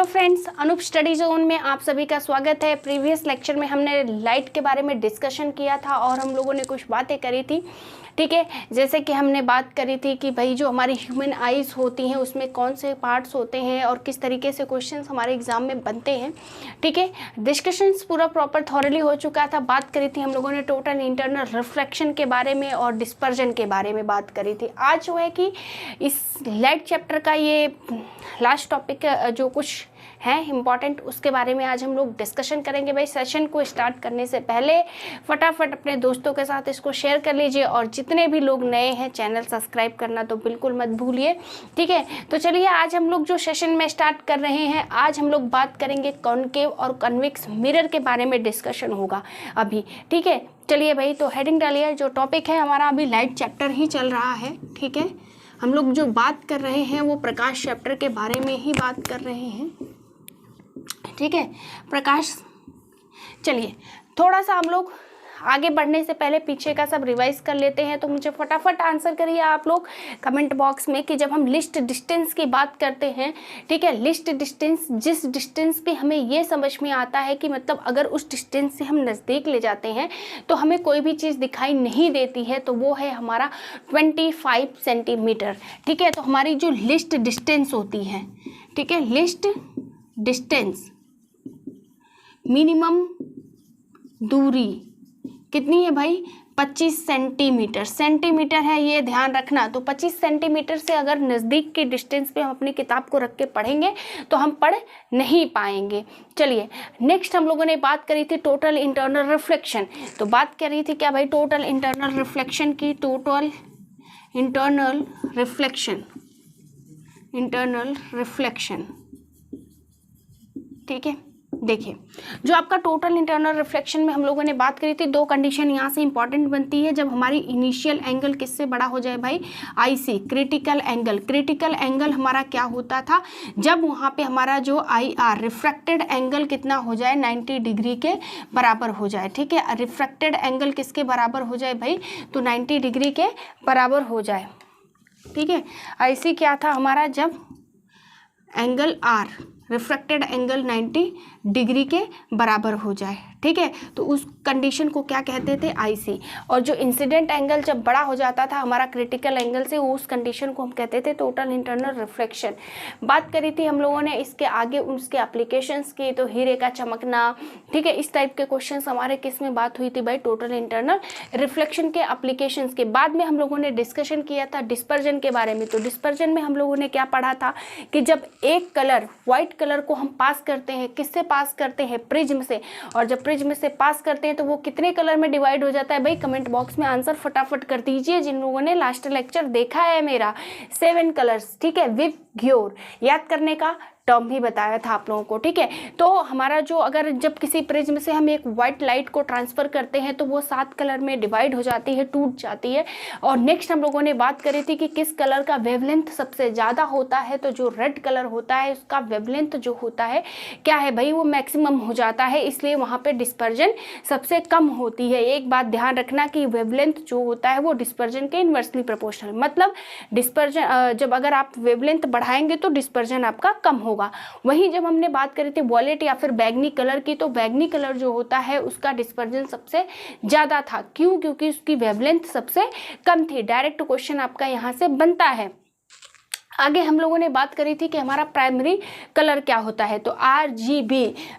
तो friends, Anoop study zone में आप सभी का स्वागत है। प्रीवियस लेक्चर में हमने लाइट के बारे में डिस्कशन किया था और हम लोगों ने कुछ बातें करी थी, ठीक है। जैसे कि हमने बात करी थी कि भाई जो हमारी ह्यूमन आइज़ होती हैं उसमें कौन से पार्ट्स होते हैं और किस तरीके से क्वेश्चंस हमारे एग्जाम में बनते हैं, ठीक है। डिस्कशंस पूरा प्रॉपर थॉरली हो चुका था। बात करी थी हम लोगों ने टोटल इंटरनल रिफ्लेक्शन के बारे में और डिस्पर्जन के बारे में बात करी थी। आज जो है कि इस लाइट चैप्टर का ये लास्ट टॉपिक जो कुछ है इम्पॉर्टेंट, उसके बारे में आज हम लोग डिस्कशन करेंगे। भाई सेशन को स्टार्ट करने से पहले फटाफट अपने दोस्तों के साथ इसको शेयर कर लीजिए और जितने भी लोग नए हैं चैनल सब्सक्राइब करना तो बिल्कुल मत भूलिए, ठीक है। तो चलिए आज हम लोग जो सेशन में स्टार्ट कर रहे हैं, आज हम लोग बात करेंगे कॉनकेव और कन्वेक्स मिरर के बारे में डिस्कशन होगा अभी, ठीक है। चलिए भाई, तो हेडिंग डालिए। जो टॉपिक है हमारा अभी लाइट चैप्टर ही चल रहा है, ठीक है। हम लोग जो बात कर रहे हैं वो प्रकाश चैप्टर के बारे में ही बात कर रहे हैं, ठीक है। प्रकाश, चलिए थोड़ा सा हम लोग आगे बढ़ने से पहले पीछे का सब रिवाइज कर लेते हैं। तो मुझे फटाफट आंसर करिए आप लोग कमेंट बॉक्स में कि जब हम लिस्ट डिस्टेंस की बात करते हैं, ठीक है, लिस्ट डिस्टेंस, जिस डिस्टेंस पे हमें ये समझ में आता है कि मतलब अगर उस डिस्टेंस से हम नज़दीक ले जाते हैं तो हमें कोई भी चीज़ दिखाई नहीं देती है, तो वो है हमारा 25 सेंटीमीटर, ठीक है। तो हमारी जो लिस्ट डिस्टेंस होती है, ठीक है, लिस्ट डिस्टेंस, मिनिमम दूरी कितनी है भाई? 25 सेंटीमीटर। सेंटीमीटर है, ये ध्यान रखना। तो 25 सेंटीमीटर से अगर नज़दीक की डिस्टेंस पे हम अपनी किताब को रख के पढ़ेंगे तो हम पढ़ नहीं पाएंगे। चलिए नेक्स्ट हम लोगों ने बात करी थी टोटल इंटरनल रिफ्लेक्शन। तो बात करी थी क्या भाई? टोटल इंटरनल रिफ्लेक्शन की। Total internal reflection, internal reflection, ठीक है। देखिए जो आपका टोटल इंटरनल रिफ्लेक्शन में हम लोगों ने बात करी थी, दो कंडीशन यहाँ से इंपॉर्टेंट बनती है। जब हमारी इनिशियल एंगल किससे बड़ा हो जाए भाई? IC, critical angle. Critical angle हमारा क्या होता था? जब वहाँ पे हमारा जो IR, रिफ्रैक्टेड एंगल कितना हो जाए? 90 डिग्री के बराबर हो जाए, ठीक है। रिफ्रैक्टेड एंगल किसके बराबर हो जाए भाई? तो 90 डिग्री के बराबर हो जाए, ठीक है। IC क्या था हमारा? जब angle R, refracted angle 90 degree के बराबर हो जाए, ठीक है। तो उस कंडीशन को क्या कहते थे? IC। और जो इंसिडेंट एंगल जब बड़ा हो जाता था हमारा क्रिटिकल एंगल से, उस कंडीशन को हम कहते थे टोटल इंटरनल रिफ्लेक्शन। बात करी थी हम लोगों ने इसके आगे उसके एप्लीकेशंस की, तो हीरे का चमकना, ठीक है, इस टाइप के क्वेश्चंस हमारे किस में बात हुई थी भाई? टोटल इंटरनल रिफ्लेक्शन के एप्लीकेशंस के। बाद में हम लोगों ने डिस्कशन किया था डिस्पर्जन के बारे में। तो डिस्पर्जन में हम लोगों ने क्या पढ़ा था कि जब एक कलर, व्हाइट कलर को हम पास करते हैं, किससे पास करते हैं? प्रिज्म से। और जब प्रिज्म से पास करते हैं तो वो कितने कलर में डिवाइड हो जाता है भाई? कमेंट बॉक्स में आंसर फटाफट कर दीजिए जिन लोगों ने लास्ट लेक्चर देखा है मेरा। 7 कलर्स, ठीक है, विव ग्योर। याद करने का टर्म भी बताया था आप लोगों को, ठीक है। तो हमारा जो, अगर जब किसी प्रिज्म से हम एक व्हाइट लाइट को ट्रांसफर करते हैं तो वो 7 कलर में डिवाइड हो जाती है, टूट जाती है। और नेक्स्ट हम लोगों ने बात करी थी कि किस कलर का वेवलेंथ सबसे ज़्यादा होता है। तो जो रेड कलर होता है उसका वेवलेंथ जो होता है क्या है भाई? वो मैक्सिमम हो जाता है, इसलिए वहाँ पे डिस्पर्जन सबसे कम होती है। एक बात ध्यान रखना कि वेवलेंथ जो होता है वो डिस्पर्जन के इन्वर्सली प्रोपोर्शनल, मतलब डिस्पर्जन, जब अगर आप वेवलेंथ बढ़ाएंगे तो डिस्पर्जन आपका कम होगा। वहीं जब हमने बात करी थी वॉयलेट या फिर बैगनी कलर की, तो बैगनी कलर जो होता है उसका डिस्पर्जन सबसे ज्यादा था। क्यों? क्योंकि उसकी वेवलेंथ सबसे कम थी। डायरेक्ट क्वेश्चन आपका यहां से बनता है। आगे हम लोगों ने बात करी थी कि हमारा प्राइमरी कलर क्या होता है। तो RGB,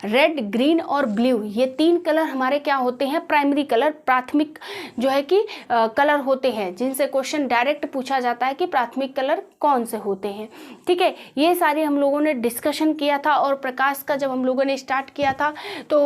रेड, ग्रीन और ब्लू, ये 3 कलर हमारे क्या होते हैं? प्राइमरी कलर, प्राथमिक जो है कि कलर होते हैं, जिनसे क्वेश्चन डायरेक्ट पूछा जाता है कि प्राथमिक कलर कौन से होते हैं, ठीक है। ये सारे हम लोगों ने डिस्कशन किया था। और प्रकाश का जब हम लोगों ने स्टार्ट किया था तो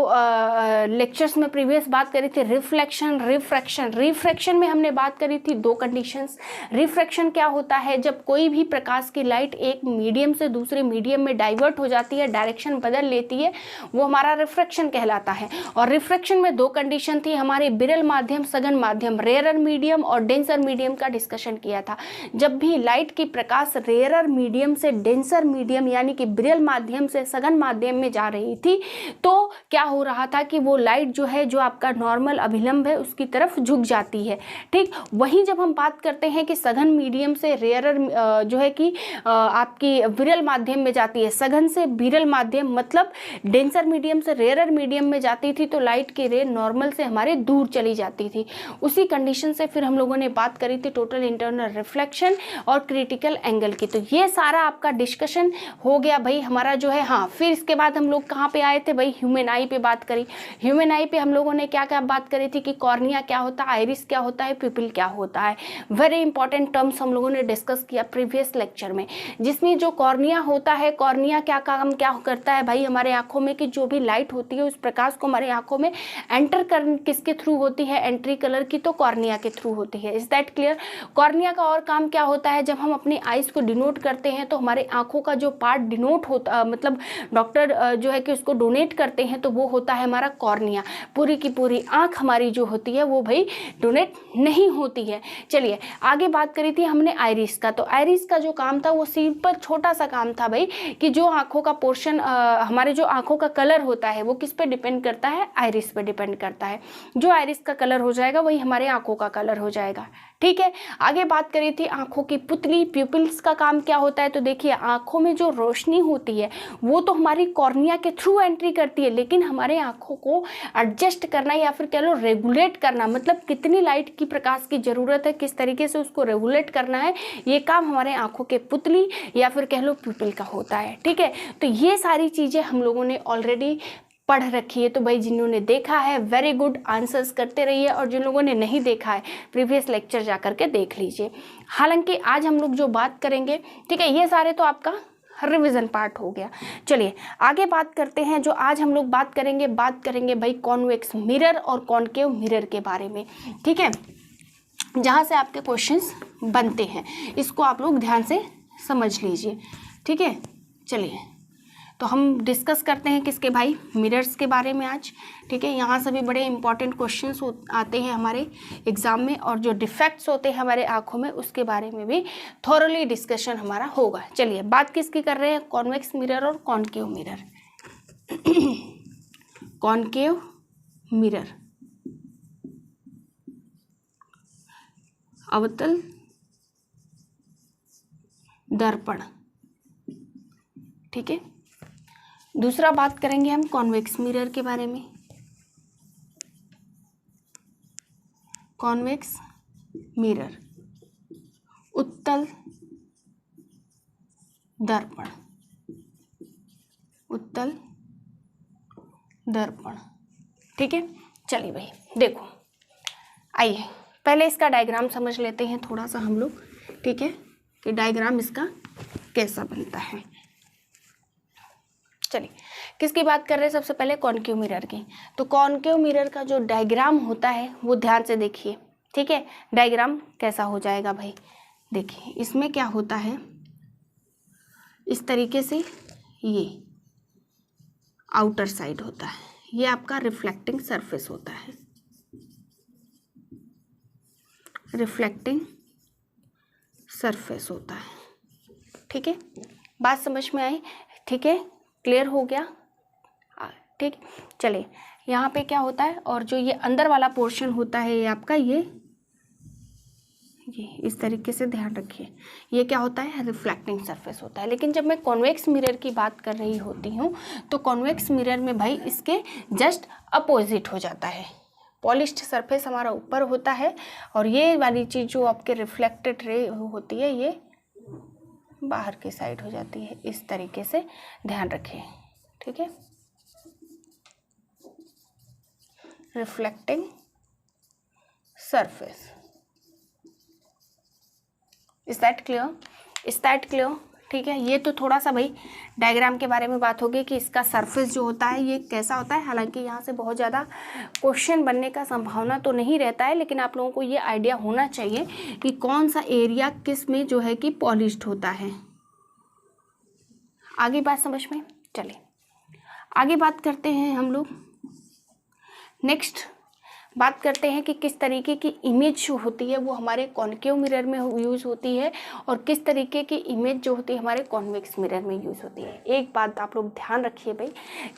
लेक्चर्स में प्रीवियस बात करी थी रिफ्लेक्शन, रिफ्रैक्शन। रिफ्रैक्शन में हमने बात करी थी 2 कंडीशंस। रिफ्रैक्शन क्या होता है? जब कोई भी प्रकाश की लाइट एक मीडियम से दूसरे मीडियम में डाइवर्ट हो जाती है, डायरेक्शन बदल लेती है, वो हमारा रिफ्रैक्शन कहलाता है। और रिफ्रैक्शन में 2 कंडीशन थी हमारे, विरल माध्यम, सघन माध्यम, रेयरर मीडियम और डेंसर मीडियम का डिस्कशन किया था। जब भी लाइट की प्रकाश रेयरर मीडियम से डेंसर मीडियम यानी कि विरल माध्यम से सघन माध्यम में जा रही थी, तो क्या हो रहा था कि वो लाइट जो है, जो आपका नॉर्मल अभिलंब है उसकी तरफ झुक जाती है, ठीक। वहीं जब हम बात करते हैं कि सघन मीडियम से रेयरर जो है कि ही आपकी विरल माध्यम में जाती है, सघन से विरल माध्यम मतलब डेंसर मीडियम से रेयरर मीडियम में जाती थी तो लाइट की रे नॉर्मल से हमारे दूर चली जाती थी। उसी कंडीशन से फिर हम लोगों ने बात करी थी टोटल इंटरनल रिफ्लेक्शन और क्रिटिकल एंगल की। तो ये सारा आपका डिस्कशन हो गया भाई हमारा जो है। हाँ, फिर इसके बाद हम लोग कहाँ पे आए थे भाई, ह्यूमन आई पे बात करी। ह्यूमन आई पे हम लोगों ने क्या क्या बात करी थी कि कॉर्निया क्या होता है, आइरिस क्या होता है, प्यूपिल क्या होता है। वेरी इंपॉर्टेंट टर्म्स हम लोगों ने डिस्कस किया प्रीवियस लेक्चर में, जिसमें जो कॉर्निया होता है, कॉर्निया क्या काम क्या करता है भाई हमारे आंखों में, कि जो भी लाइट होती है उस प्रकाश को हमारे आंखों में एंटर कर किसके थ्रू होती है, एंट्री कलर की, तो कॉर्निया के थ्रू होती है। Is that clear? कॉर्निया का और काम क्या होता है, जब हम अपनी आइज को डिनोट करते हैं तो हमारे आंखों का जो पार्ट डिनोट होता मतलब डॉक्टर जो है कि उसको डोनेट करते हैं तो वो होता है हमारा कॉर्निया। पूरी की पूरी आंख हमारी जो होती है वो भाई डोनेट नहीं होती है। चलिए आगे बात करी थी हमने आइरिस का। तो आइरिस का जो काम था वो सिंपल छोटा सा काम था भाई, कि जो आंखों का पोर्शन हमारे जो आंखों का कलर होता है वो किस पे डिपेंड करता है, आइरिस पे डिपेंड करता है। जो आइरिस का कलर हो जाएगा वही हमारे आंखों का कलर हो जाएगा। ठीक है, आगे बात करी थी आंखों की पुतली, प्यूपिल्स का काम क्या होता है। तो देखिए आंखों में जो रोशनी होती है वो तो हमारी कॉर्निया के थ्रू एंट्री करती है, लेकिन हमारे आंखों को एडजस्ट करना या फिर कह लो रेगुलेट करना, मतलब कितनी लाइट की प्रकाश की जरूरत है, किस तरीके से उसको रेगुलेट करना है, ये काम हमारे आंखों के पुतली या फिर कह लो प्यूपिल का होता है। ठीक है, तो ये सारी चीजें हम लोगों ने ऑलरेडी पढ़ रखी है। तो भाई जिन्होंने देखा है वेरी गुड, आंसर्स करते रहिए, और जिन लोगों ने नहीं देखा है प्रीवियस लेक्चर जा करके देख लीजिए। हालांकि आज हम लोग जो बात करेंगे, ठीक है, ये सारे तो आपका रिवीजन पार्ट हो गया। चलिए आगे बात करते हैं। जो आज हम लोग बात करेंगे भाई कॉन्वेक्स मिरर और कॉनकेव मिरर के बारे में। ठीक है, जहाँ से आपके क्वेश्चंस बनते हैं, इसको आप लोग ध्यान से समझ लीजिए। ठीक है, चलिए तो हम डिस्कस करते हैं किसके भाई, मिरर्स के बारे में आज। ठीक है, यहाँ से भी बड़े इंपॉर्टेंट क्वेश्चंस आते हैं हमारे एग्जाम में, और जो डिफेक्ट्स होते हैं हमारे आंखों में उसके बारे में भी थोरली डिस्कशन हमारा होगा। चलिए बात किसकी कर रहे हैं, कॉन्वेक्स मिरर और कॉनकेव मिरर। कॉनकेव मिरर, अवतल दर्पण। ठीक है, दूसरा बात करेंगे हम कॉन्वेक्स मिरर के बारे में। कॉन्वेक्स मिरर, उत्तल दर्पण, उत्तल दर्पण। ठीक है, चलिए भाई देखो, आइए पहले इसका डायग्राम समझ लेते हैं थोड़ा सा हम लोग। ठीक है, कि डायग्राम इसका कैसा बनता है। चलिए किसकी बात कर रहे हैं, सबसे पहले कॉनकेव मिरर की। तो कॉनकेव मिरर का जो डायग्राम होता है वो ध्यान से देखिए। ठीक है, डायग्राम कैसा हो जाएगा भाई, देखिए इसमें क्या होता है, इस तरीके से ये आउटर साइड होता है, ये आपका रिफ्लेक्टिंग सरफेस होता है, रिफ्लेक्टिंग सरफेस होता है। ठीक है, बात समझ में आई? ठीक है, क्लियर हो गया? ठीक, चलिए यहाँ पे क्या होता है, और जो ये अंदर वाला पोर्शन होता है ये आपका ये इस तरीके से ध्यान रखिए, ये क्या होता है, रिफ्लेक्टिंग सरफेस होता है। लेकिन जब मैं कॉन्वेक्स मिरर की बात कर रही होती हूँ तो कॉन्वेक्स मिरर में भाई इसके जस्ट अपोजिट हो जाता है। पॉलिश्ड सरफेस हमारा ऊपर होता है और ये वाली चीज़ जो आपके रिफ्लेक्टेड रे होती है ये बाहर की साइड हो जाती है, इस तरीके से ध्यान रखें। ठीक है, reflecting surface, is that clear? Is that clear? ठीक है, ये तो थोड़ा सा भाई डायग्राम के बारे में बात होगी कि इसका सरफेस जो होता है ये कैसा होता है। हालांकि यहाँ से बहुत ज़्यादा क्वेश्चन बनने का संभावना तो नहीं रहता है, लेकिन आप लोगों को ये आइडिया होना चाहिए कि कौन सा एरिया किस में जो है कि पॉलिश्ड होता है। आगे बात समझ में? चलिए आगे बात करते हैं हम लोग। नेक्स्ट बात करते हैं कि किस तरीके की इमेज जो होती है वो हमारे कॉन्केव मिरर में यूज़ होती है और किस तरीके की इमेज जो होती है हमारे कॉन्वेक्स मिरर में यूज़ होती है। एक बात आप लोग ध्यान रखिए भाई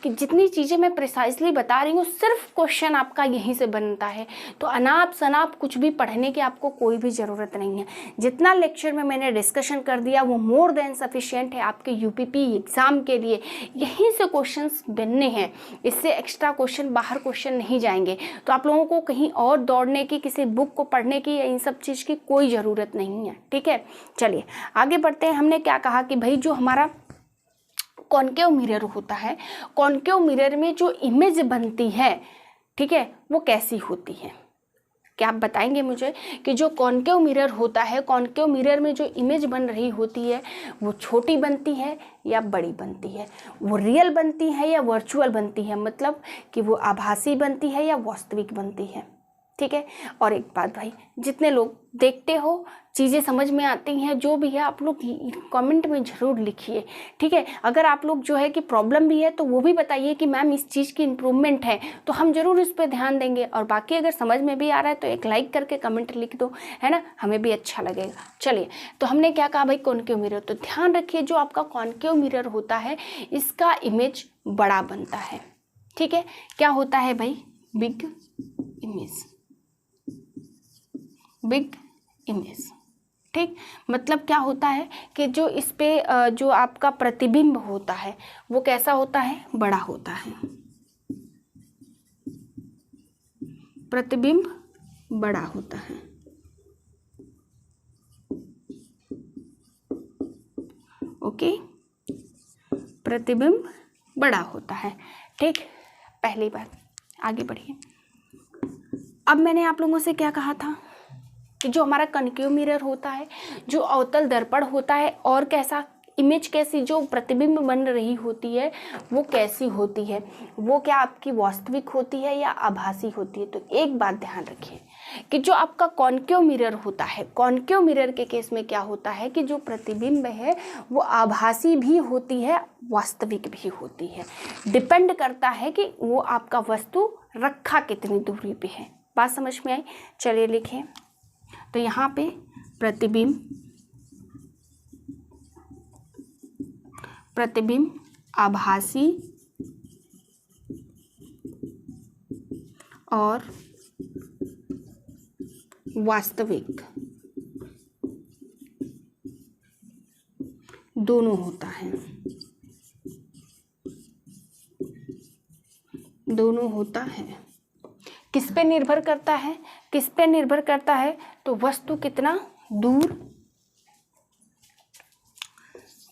कि जितनी चीज़ें मैं प्रिसाइजली बता रही हूँ सिर्फ क्वेश्चन आपका यहीं से बनता है, तो अनाप शनाप कुछ भी पढ़ने की आपको कोई भी ज़रूरत नहीं है। जितना लेक्चर में मैंने डिस्कशन कर दिया वो मोर देन सफिशिएंट है आपके यूपीपी एग्ज़ाम के लिए। यहीं से क्वेश्चंस बनने हैं, इससे एक्स्ट्रा क्वेश्चन बाहर क्वेश्चन नहीं जाएंगे। तो आप लोगों को कहीं और दौड़ने की, किसी बुक को पढ़ने की या इन सब चीज़ की कोई ज़रूरत नहीं है। ठीक है, चलिए आगे बढ़ते हैं। हमने क्या कहा कि भाई जो हमारा कॉन्केव मिरर होता है, कॉन्केव मिरर में जो इमेज बनती है, ठीक है, वो कैसी होती है? क्या आप बताएंगे मुझे कि जो कॉन्केव मिरर होता है, कॉन्केव मिरर में जो इमेज बन रही होती है वो छोटी बनती है या बड़ी बनती है? वो रियल बनती है या वर्चुअल बनती है? मतलब कि वो आभासी बनती है या वास्तविक बनती है? ठीक है। और एक बात भाई, जितने लोग देखते हो, चीज़ें समझ में आती हैं, जो भी है आप लोग कमेंट में ज़रूर लिखिए। ठीक है, अगर आप लोग जो है कि प्रॉब्लम भी है तो वो भी बताइए कि मैम इस चीज़ की इम्प्रूवमेंट है, तो हम ज़रूर इस पर ध्यान देंगे। और बाकी अगर समझ में भी आ रहा है तो एक लाइक करके कमेंट लिख दो, है ना, हमें भी अच्छा लगेगा। चलिए, तो हमने क्या कहा भाई, कॉन्केव मिरर। तो ध्यान रखिए जो आपका कॉन्केव मिरर होता है इसका इमेज बड़ा बनता है। ठीक है, क्या होता है भाई, बिग इमेज, बिग इमेज। ठीक, मतलब क्या होता है कि जो इस पे जो आपका प्रतिबिंब होता है वो कैसा होता है, बड़ा होता है। प्रतिबिंब बड़ा होता है। ओके, प्रतिबिंब बड़ा होता है। ठीक, पहली बात, आगे बढ़िए। अब मैंने आप लोगों से क्या कहा था कि जो हमारा कॉन्केव मिरर होता है, जो अवतल दर्पण होता है, और कैसा इमेज, कैसी जो प्रतिबिंब बन रही होती है वो कैसी होती है, वो क्या आपकी वास्तविक होती है या आभासी होती है? तो एक बात ध्यान रखिए कि जो आपका कॉन्केव मिरर होता है, कॉन्केव मिरर के केस में क्या होता है कि जो प्रतिबिंब है वो आभासी भी होती है, वास्तविक भी होती है। डिपेंड करता है कि वो आपका वस्तु रखा कितनी दूरी पे है। बात समझ में आई? चलिए लिखें। तो यहाँ पे प्रतिबिंब आभासी और वास्तविक दोनों होता है, दोनों होता है। किस पे निर्भर करता है, किस पे निर्भर करता है? तो वस्तु कितना दूर,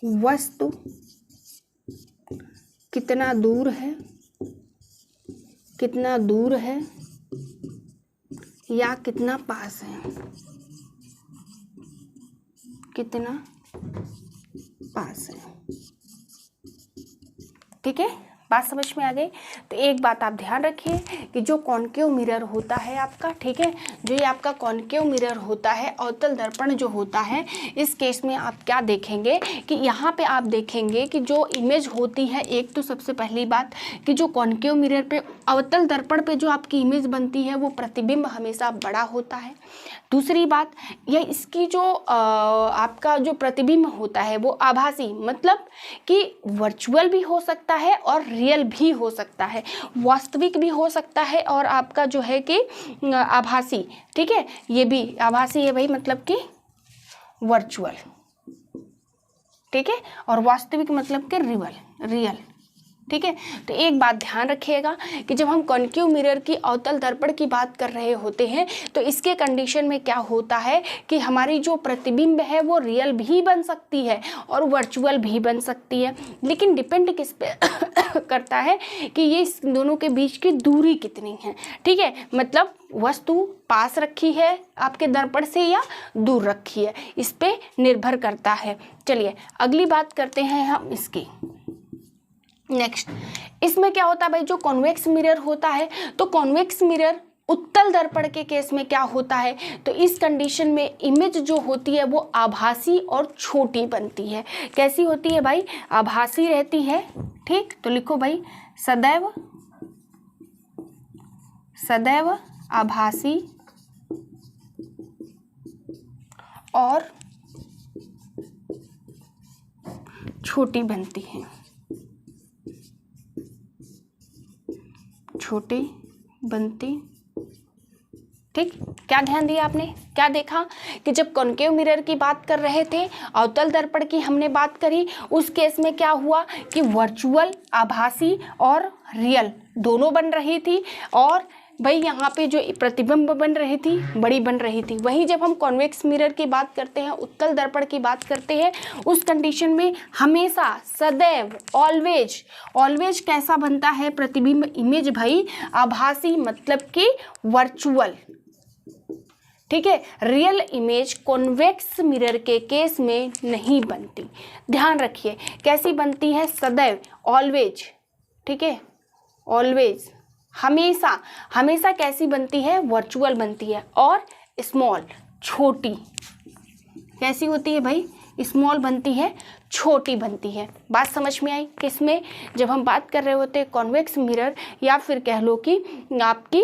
वस्तु कितना दूर है, कितना दूर है या कितना पास है, कितना पास है। ठीक है, बात समझ में आ गई? तो एक बात आप ध्यान रखिए कि जो कॉन्केव मिरर होता है आपका, ठीक है, जो ये आपका कॉन्केव मिरर होता है, अवतल दर्पण जो होता है, इस केस में आप क्या देखेंगे कि यहाँ पे आप देखेंगे कि जो इमेज होती है, एक तो सबसे पहली बात कि जो कॉन्केव मिरर पे, अवतल दर्पण पे जो आपकी इमेज बनती है वो प्रतिबिंब हमेशा बड़ा होता है। दूसरी बात, यह इसकी जो आपका जो प्रतिबिंब होता है वो आभासी, मतलब कि वर्चुअल भी हो सकता है और रियल भी हो सकता है, वास्तविक भी हो सकता है और आपका जो है कि आभासी। ठीक है, ये भी आभासी है भाई, मतलब कि वर्चुअल। ठीक है, और वास्तविक मतलब कि रियल। ठीक है, तो एक बात ध्यान रखिएगा कि जब हम कॉन्केव मिरर की अवतल दर्पण की बात कर रहे होते हैं तो इसके कंडीशन में क्या होता है कि हमारी जो प्रतिबिंब है वो रियल भी बन सकती है और वर्चुअल भी बन सकती है, लेकिन डिपेंड किस पे करता है कि ये इस दोनों के बीच की दूरी कितनी है। ठीक है, मतलब वस्तु पास रखी है आपके दर्पण से या दूर रखी है, इस पे निर्भर करता है। चलिए अगली बात करते हैं हम इसकी। नेक्स्ट, इसमें क्या होता है भाई, जो कॉन्वेक्स मिरर होता है, तो कॉन्वेक्स मिरर उत्तल दर्पण के केस में क्या होता है, तो इस कंडीशन में इमेज जो होती है वो आभासी और छोटी बनती है। कैसी होती है भाई, आभासी रहती है। ठीक, तो लिखो भाई, सदैव आभासी और छोटी बनती है, छोटी बनती। ठीक, क्या ध्यान दिया आपने, क्या देखा कि जब कॉन्केव मिरर की बात कर रहे थे, अवतल दर्पण की हमने बात करी, उस केस में क्या हुआ कि वर्चुअल, आभासी और रियल दोनों बन रही थी, और भाई यहाँ पे जो प्रतिबिंब बन रही थी बड़ी बन रही थी। वहीं जब हम कॉन्वेक्स मिरर की बात करते हैं, उत्तल दर्पण की बात करते हैं, उस कंडीशन में हमेशा, सदैव, ऑलवेज कैसा बनता है प्रतिबिंब, इमेज भाई आभासी, मतलब कि वर्चुअल। ठीक है, रियल इमेज कॉन्वेक्स मिरर के केस में नहीं बनती। ध्यान रखिए, कैसी बनती है, सदैव, ऑलवेज। ठीक है, ऑलवेज, हमेशा कैसी बनती है, वर्चुअल बनती है, और स्मॉल, छोटी। कैसी होती है भाई, स्मॉल बनती है, छोटी बनती है। बात समझ में आई, किसमें, जब हम बात कर रहे होते हैं कॉन्वेक्स मिरर, या फिर कह लो कि आपकी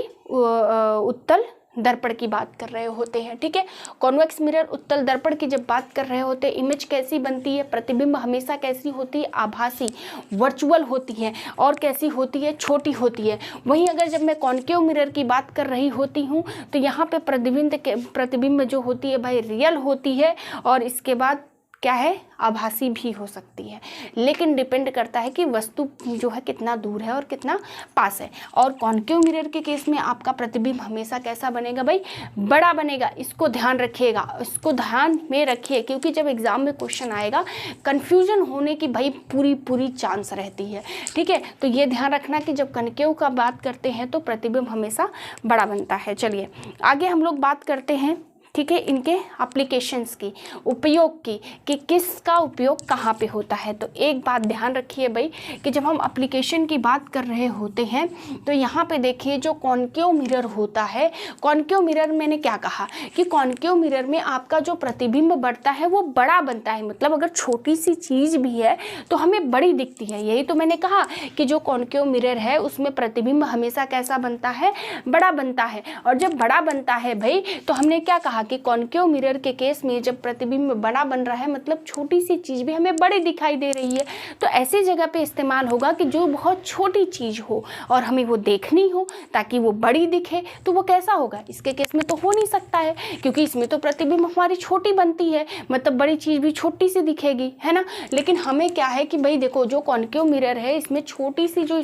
उत्तल दर्पण की बात कर रहे होते हैं। ठीक है, कॉन्वेक्स मिरर, उत्तल दर्पण की जब बात कर रहे होते हैं, इमेज कैसी बनती है, प्रतिबिंब हमेशा कैसी होती है, आभासी, वर्चुअल होती है, और कैसी होती है, छोटी होती है। वहीं अगर जब मैं कॉन्केव मिरर की बात कर रही होती हूँ तो यहाँ पे प्रतिबिंब जो होती है भाई रियल होती है, और इसके बाद क्या है, आभासी भी हो सकती है, लेकिन डिपेंड करता है कि वस्तु जो है कितना दूर है और कितना पास है। और कॉन्केव मिरर के केस में आपका प्रतिबिंब हमेशा कैसा बनेगा भाई, बड़ा बनेगा। इसको ध्यान रखिएगा, इसको ध्यान में रखिए, क्योंकि जब एग्जाम में क्वेश्चन आएगा कन्फ्यूजन होने की भाई पूरी चांस रहती है। ठीक है, तो ये ध्यान रखना कि जब कॉन्केव का बात करते हैं तो प्रतिबिंब हमेशा बड़ा बनता है। चलिए आगे हम लोग बात करते हैं, ठीक है, इनके एप्लीकेशंस की, उपयोग की, कि किसका उपयोग कहाँ पे होता है। तो एक बात ध्यान रखिए भाई कि जब हम एप्लीकेशन की बात कर रहे होते हैं तो यहाँ पे देखिए जो कॉन्केव मिरर होता है, कॉन्केव मिरर मैंने क्या कहा कि कॉन्केव मिरर में आपका जो प्रतिबिंब बढ़ता है वो बड़ा बनता है, मतलब अगर छोटी सी चीज़ भी है तो हमें बड़ी दिखती है। यही तो मैंने कहा कि जो कॉन्केव मिरर है उसमें प्रतिबिंब हमेशा कैसा बनता है, बड़ा बनता है। और जब बड़ा बनता है भाई तो हमने क्या कहा कि कॉन्केव मिरर के केस में जब प्रतिबिंब बड़ा बन रहा है मतलब छोटी सी चीज़ भी हमें बड़ी दिखाई दे रही है, तो ऐसी जगह पे इस्तेमाल होगा कि जो बहुत छोटी चीज़ हो और हमें वो देखनी हो ताकि वो बड़ी दिखे, तो वो कैसा होगा, इसके केस में तो हो नहीं सकता है, क्योंकि इसमें तो प्रतिबिंब हमारी छोटी बनती है, मतलब बड़ी चीज़ भी छोटी सी दिखेगी, है ना। लेकिन हमें क्या है कि भाई देखो जो कॉन्केव मिरर है इसमें छोटी सी जो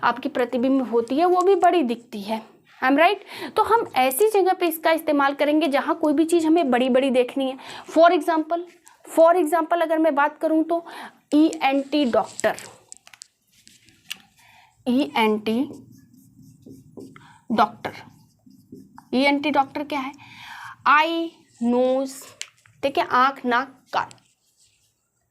आपकी प्रतिबिंब होती है वो भी बड़ी दिखती है, I'm right? तो हम ऐसी जगह पे इसका इस्तेमाल करेंगे जहाँ कोई भी चीज़ हमें बड़ी बड़ी देखनी है। फॉर एग्जाम्पल अगर मैं बात करूँ तो ENT डॉक्टर, ENT डॉक्टर क्या है, आई, नोज, ठीक है, आँख, नाक, कान,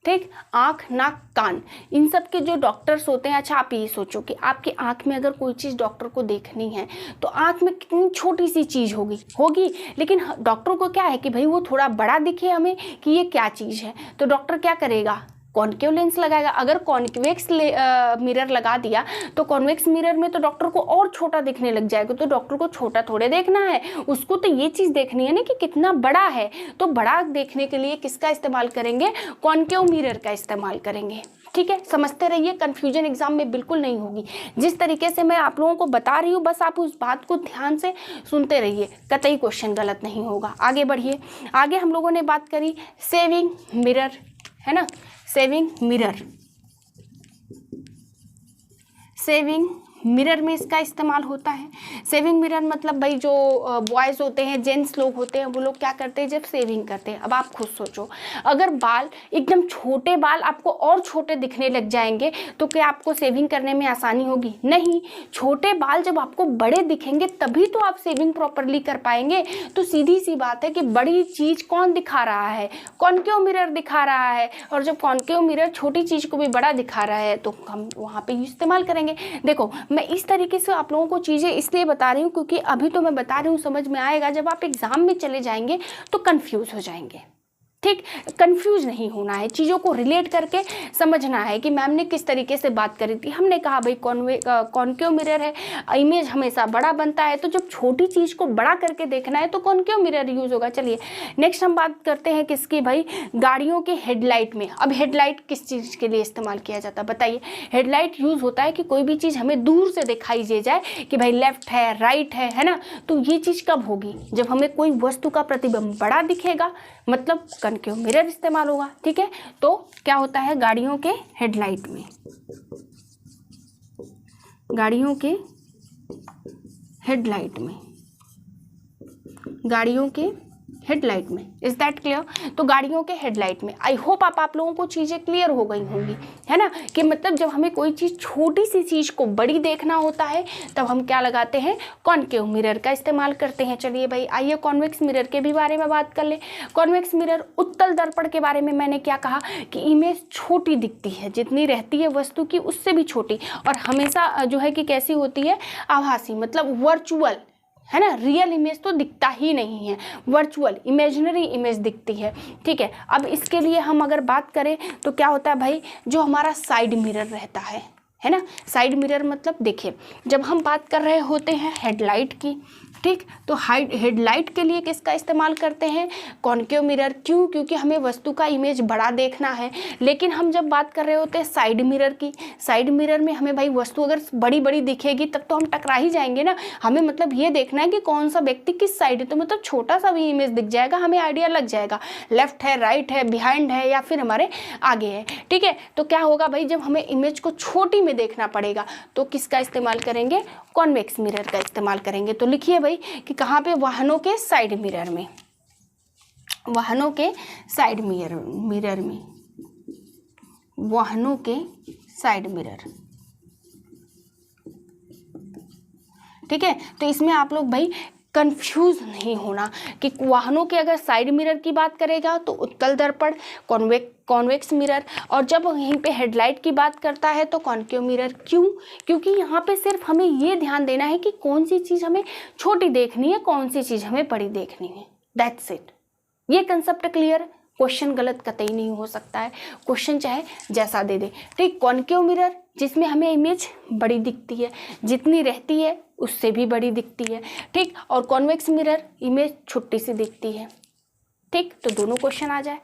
ठीक, आँख, नाक, कान, इन सब के जो डॉक्टर्स होते हैं। अच्छा आप ये सोचो कि आपकी आँख में अगर कोई चीज़ डॉक्टर को देखनी है तो आँख में कितनी छोटी सी चीज़ होगी, लेकिन डॉक्टर को क्या है कि भाई वो थोड़ा बड़ा दिखे हमें कि ये क्या चीज़ है, तो डॉक्टर क्या करेगा, कॉन्केव लेंस लगाएगा। अगर कॉन्वेक्स मिरर लगा दिया तो कॉन्वेक्स मिरर में तो डॉक्टर को और छोटा दिखने लग जाएगा, तो डॉक्टर को छोटा थोड़े देखना है, उसको तो ये चीज़ देखनी है ना कि कितना बड़ा है। तो बड़ा देखने के लिए किसका इस्तेमाल करेंगे, कॉन्केव मिरर का इस्तेमाल करेंगे। ठीक है, समझते रहिए, कंफ्यूजन एग्जाम में बिल्कुल नहीं होगी। जिस तरीके से मैं आप लोगों को बता रही हूँ बस आप उस बात को ध्यान से सुनते रहिए, कतई क्वेश्चन गलत नहीं होगा। आगे बढ़िए, आगे हम लोगों ने बात करी सेविंग मिरर, है ना, सेविंग मिरर में इसका इस्तेमाल होता है। सेविंग मिरर मतलब भाई जो बॉयज़ होते हैं, जेंट्स लोग होते हैं, वो लोग क्या करते हैं जब सेविंग करते हैं। अब आप खुद सोचो, अगर बाल एकदम छोटे बाल आपको और छोटे दिखने लग जाएंगे तो क्या आपको सेविंग करने में आसानी होगी? नहीं। छोटे बाल जब आपको बड़े दिखेंगे तभी तो आप सेविंग प्रॉपरली कर पाएंगे। तो सीधी सी बात है कि बड़ी चीज़ कौन दिखा रहा है, कॉन्केव मिरर दिखा रहा है, और जब कॉन्केव मिरर छोटी चीज़ को भी बड़ा दिखा रहा है तो हम वहाँ पे इस्तेमाल करेंगे। देखो मैं इस तरीके से आप लोगों को चीज़ें इसलिए बता रही हूँ क्योंकि अभी तो मैं बता रही हूँ, समझ में आएगा, जब आप एग्ज़ाम में चले जाएंगे तो कंफ्यूज हो जाएंगे। ठीक, कंफ्यूज नहीं होना है, चीज़ों को रिलेट करके समझना है कि मैम ने किस तरीके से बात करी थी। हमने कहा भाई कॉन्केव मिरर है, इमेज हमेशा बड़ा बनता है, तो जब छोटी चीज़ को बड़ा करके देखना है तो कॉन्केव मिरर यूज़ होगा। चलिए नेक्स्ट हम बात करते हैं किसकी भाई, गाड़ियों के हेडलाइट में। अब हेडलाइट किस चीज़ के लिए इस्तेमाल किया जाता है बताइए। हेडलाइट यूज़ होता है कि कोई भी चीज़ हमें दूर से दिखाई दे जाए कि भाई लेफ्ट है राइट है ना, तो ये चीज़ कब होगी, जब हमें कोई वस्तु का प्रतिबिंब बड़ा दिखेगा, मतलब कॉन्केव मिरर इस्तेमाल होगा। ठीक है, तो क्या होता है गाड़ियों के हेडलाइट में, गाड़ियों के हेडलाइट में, गाड़ियों के हेडलाइट में, इज दैट क्लियर। तो गाड़ियों के हेडलाइट में आई होप आप लोगों को चीज़ें क्लियर हो गई होंगी, है ना, कि मतलब जब हमें कोई चीज़ छोटी सी चीज़ को बड़ी देखना होता है तब हम क्या लगाते हैं, कॉन्केव मिरर का इस्तेमाल करते हैं। चलिए भाई आइए कॉन्वेक्स मिरर के भी बारे में बात कर ले। कॉन्वेक्स मिरर, उत्तल दर्पण के बारे में मैंने क्या कहा कि इमेज छोटी दिखती है, जितनी रहती है वस्तु की उससे भी छोटी, और हमेशा जो है कि कैसी होती है, आभासी, मतलब वर्चुअल, है ना, रियल इमेज तो दिखता ही नहीं है, वर्चुअल इमेजिनरी इमेज दिखती है। ठीक है, अब इसके लिए हम अगर बात करें तो क्या होता है भाई, जो हमारा साइड मिरर रहता है ना, साइड मिरर मतलब देखिए जब हम बात कर रहे होते हैं हेडलाइट की, ठीक, तो हेडलाइट के लिए किसका इस्तेमाल करते हैं, कॉन्केव मिरर। क्यों, क्योंकि हमें वस्तु का इमेज बड़ा देखना है। लेकिन हम जब बात कर रहे होते हैं साइड मिरर की, साइड मिरर में हमें भाई वस्तु अगर बड़ी बड़ी दिखेगी तब तो हम टकरा ही जाएंगे ना, हमें मतलब ये देखना है कि कौन सा व्यक्ति किस साइड है, तो मतलब छोटा सा भी इमेज दिख जाएगा, हमें आइडिया लग जाएगा लेफ्ट है राइट है बिहाइंड है या फिर हमारे आगे है। ठीक है, तो क्या होगा भाई, जब हमें इमेज को छोटी में देखना पड़ेगा तो किसका इस्तेमाल करेंगे, कॉन्वेक्स मिरर का इस्तेमाल करेंगे। तो लिखिए भाई कि कहाँ पे, वाहनों के साइड मिरर में, वाहनों के साइड मिरर में, वाहनों के साइड मिरर। ठीक है, तो इसमें आप लोग भाई कंफ्यूज नहीं होना कि वाहनों के अगर साइड मिरर की बात करेगा तो उत्तल दर्पण, कॉन्वेक्स मिरर, और जब यहीं पे हेडलाइट की बात करता है तो कॉन्केव मिरर। क्यों, क्योंकि यहाँ पे सिर्फ हमें ये ध्यान देना है कि कौन सी चीज़ हमें छोटी देखनी है, कौन सी चीज़ हमें बड़ी देखनी है, दैट्स इट। ये कंसेप्ट क्लियर, क्वेश्चन गलत कतई नहीं हो सकता है, क्वेश्चन चाहे जैसा दे दे। ठीक, कॉन्केव मिरर जिसमें हमें इमेज बड़ी दिखती है, जितनी रहती है उससे भी बड़ी दिखती है। ठीक, और कॉन्वेक्स मिरर इमेज छोटी सी दिखती है। ठीक, तो दोनों क्वेश्चन आ जाए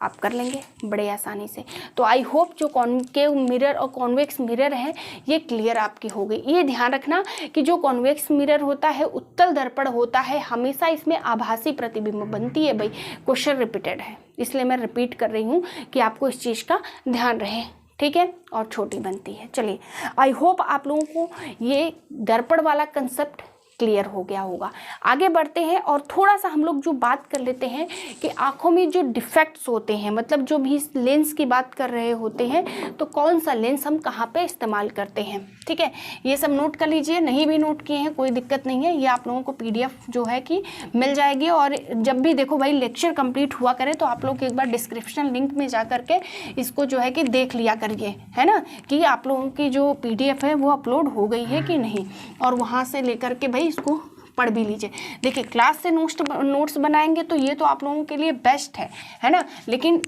आप कर लेंगे बड़े आसानी से। तो आई होप जो कॉन्केव मिरर और कॉन्वेक्स मिरर है ये क्लियर आपकी हो गई। ये ध्यान रखना कि जो कॉन्वेक्स मिरर होता है, उत्तल दर्पण होता है, हमेशा इसमें आभासी प्रतिबिंब बनती है। भाई क्वेश्चन रिपीटेड है इसलिए मैं रिपीट कर रही हूँ कि आपको इस चीज़ का ध्यान रहे। ठीक है, और छोटी बनती है। चलिए आई होप आप लोगों को ये दर्पण वाला कंसेप्ट क्लियर हो गया होगा। आगे बढ़ते हैं और थोड़ा सा हम लोग जो बात कर लेते हैं कि आँखों में जो डिफेक्ट्स होते हैं, मतलब जो भी लेंस की बात कर रहे होते हैं तो कौन सा लेंस हम कहाँ पे इस्तेमाल करते हैं। ठीक है, ये सब नोट कर लीजिए, नहीं भी नोट किए हैं कोई दिक्कत नहीं है, ये आप लोगों को PDF जो है कि मिल जाएगी। और जब भी देखो भाई लेक्चर कंप्लीट हुआ करे तो आप लोग एक बार डिस्क्रिप्शन लिंक में जा करके इसको जो है कि देख लिया करिए, है ना, कि आप लोगों की जो PDF है वो अपलोड हो गई है कि नहीं, और वहाँ से लेकर के भाई इसको पढ़ भी लीजिए। देखिए क्लास से नोट्स बनाएंगे तो ये तो आप लोगों के लिए बेस्ट है ना, लेकिन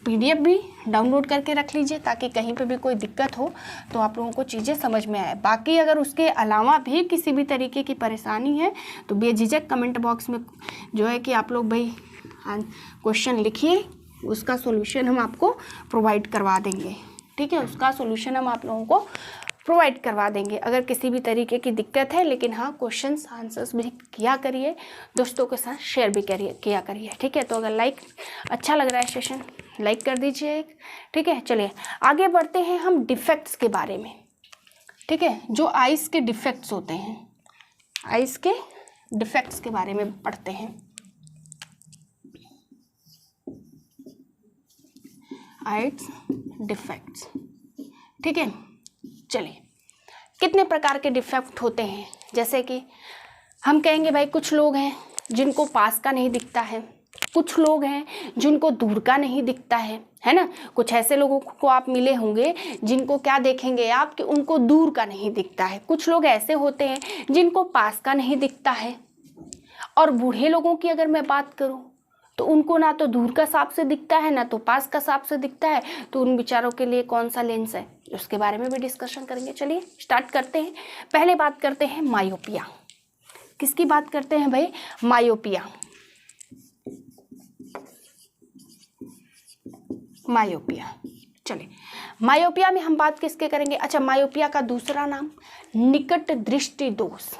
PDF भी डाउनलोड करके रख लीजिए ताकि कहीं पे भी कोई दिक्कत हो तो आप लोगों को चीज़ें समझ में आए। बाकी अगर उसके अलावा भी किसी भी तरीके की परेशानी है तो बेझिझक कमेंट बॉक्स में जो है कि आप लोग भाई क्वेश्चन लिखिए, उसका सोल्यूशन हम आपको प्रोवाइड करवा देंगे। ठीक है, उसका सोल्यूशन हम आप लोगों को प्रोवाइड करवा देंगे अगर किसी भी तरीके की दिक्कत है। लेकिन हाँ, क्वेश्चंस आंसर्स भी किया करिए, दोस्तों के साथ शेयर भी किया करिए। ठीक है, तो अगर अच्छा लग रहा है सेशन लाइक कर दीजिए। ठीक है, चलिए आगे बढ़ते हैं हम डिफेक्ट्स के बारे में। ठीक है, जो आइज़ के डिफेक्ट्स होते हैं, आइज़ के डिफेक्ट्स के बारे में पढ़ते हैं। Eyes defects. ठीक है, चलिए कितने प्रकार के डिफेक्ट होते हैं, जैसे कि हम कहेंगे भाई कुछ लोग हैं जिनको पास का नहीं दिखता है, कुछ लोग हैं जिनको दूर का नहीं दिखता है ना। कुछ ऐसे लोगों को आप मिले होंगे जिनको क्या देखेंगे आप कि उनको दूर का नहीं दिखता है। कुछ लोग ऐसे होते हैं जिनको पास का नहीं दिखता है। और बूढ़े लोगों की अगर मैं बात करूं तो उनको ना तो दूर का सांप से दिखता है ना तो पास का सांप से दिखता है, तो उन बेचारों के लिए कौन सा लेंस है उसके बारे में भी डिस्कशन करेंगे। चलिए स्टार्ट करते हैं। पहले बात करते हैं मायोपिया। किसकी बात करते हैं भाई? मायोपिया। मायोपिया। चलिए मायोपिया में हम बात किसके करेंगे? अच्छा, मायोपिया का दूसरा नाम निकट दृष्टि दोष।